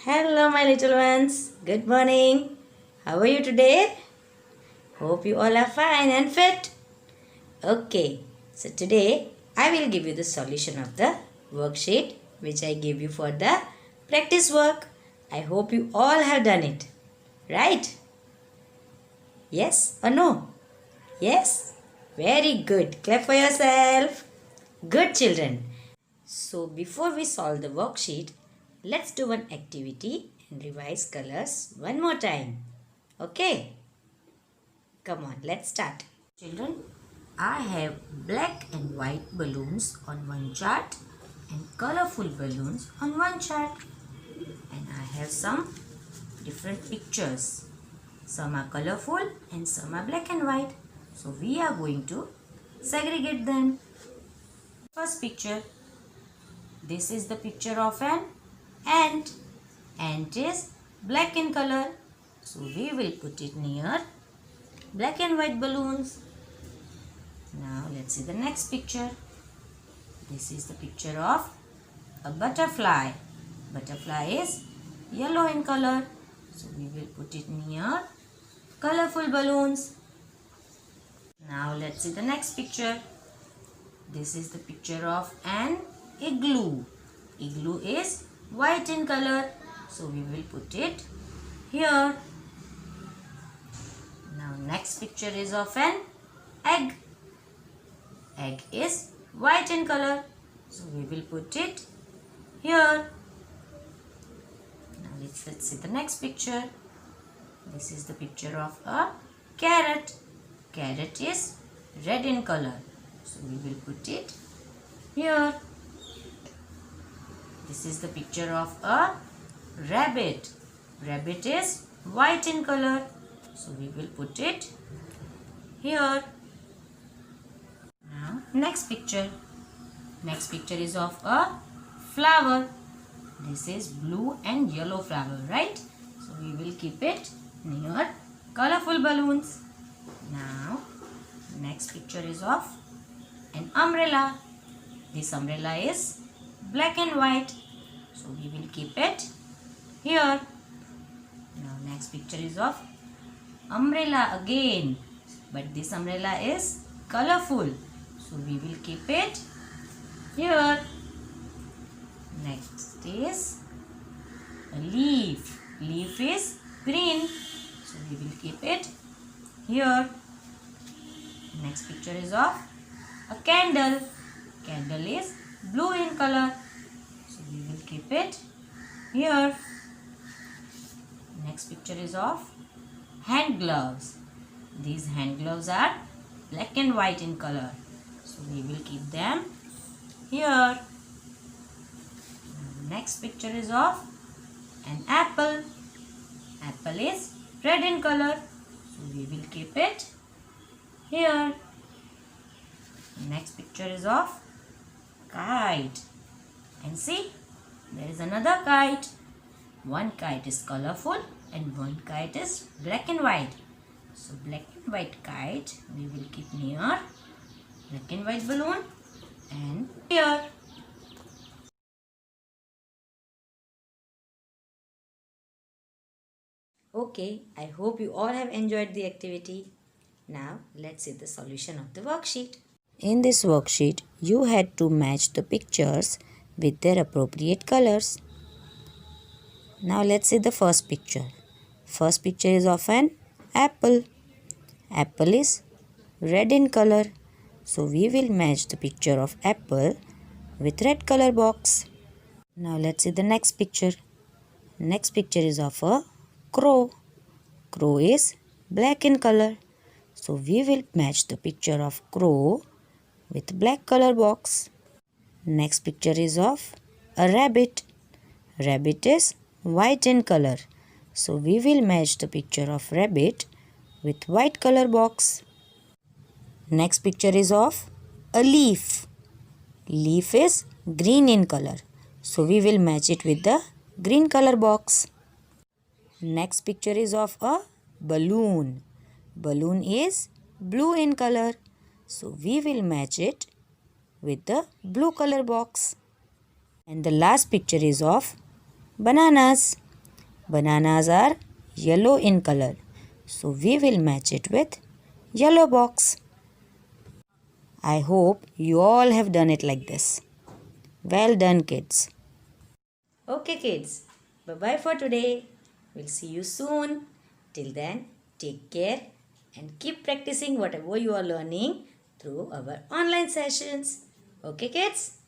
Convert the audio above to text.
Hello, my little ones. Good morning. How are you today? Hope you all are fine and fit. Okay, so today I will give you the solution of the worksheet which I gave you for the practice work. I hope you all have done it. Right? Yes or no? Yes? Very good. Clap for yourself. Good children. So before we solve the worksheet, let's do one activity and revise colors one more time. Okay? Come on, let's start. Children, I have black and white balloons on one chart and colorful balloons on one chart. And I have some different pictures. Some are colorful and some are black and white. So we are going to segregate them. First picture. This is the picture of an ant. Ant is black in color. So we will put it near black and white balloons. Now let's see the next picture. This is the picture of a butterfly. Butterfly is yellow in color. So we will put it near colorful balloons. Now let's see the next picture. This is the picture of an igloo. Igloo is white in color. So we will put it here. Now next picture is of an egg. Egg is white in color. So we will put it here. Now let's see the next picture. This is the picture of a carrot. Carrot is red in color. So we will put it here. This is the picture of a rabbit. Rabbit is white in color. So we will put it here. Now next picture. Next picture is of a flower. This is blue and yellow flower, right? So we will keep it near colorful balloons. Now next picture is of an umbrella. This umbrella is black and white. So we will keep it here. Now next picture is of umbrella again. But this umbrella is colorful. So we will keep it here. Next is a leaf. Leaf is green. So we will keep it here. Next picture is of a candle. Candle is blue in color. So we will keep it here. Next picture is of hand gloves. These hand gloves are black and white in color. So we will keep them here. Next picture is of an apple. Apple is red in color. So we will keep it here. Next picture is of kite. And see, there is another kite. One kite is colorful and one kite is black and white. So black and white kite we will keep near black and white balloon and here. Okay, I hope you all have enjoyed the activity. Now let's see the solution of the worksheet. In this worksheet, you had to match the pictures with their appropriate colors. Now let's see the first picture. First picture is of an apple. Apple is red in color. So we will match the picture of apple with red color box. Now let's see the next picture. Next picture is of a crow. Crow is black in color. So we will match the picture of crow with black color box. Next picture is of a rabbit. Rabbit is white in color. So we will match the picture of rabbit with white color box. Next picture is of a leaf. Leaf is green in color. So we will match it with the green color box. Next picture is of a balloon. Balloon is blue in color. So we will match it with the blue color box. And the last picture is of bananas. Bananas are yellow in color. So we will match it with yellow box. I hope you all have done it like this. Well done, kids. Okay, kids. Bye-bye for today. We'll see you soon. Till then, take care and keep practicing whatever you are learning through our online sessions. Okay, kids?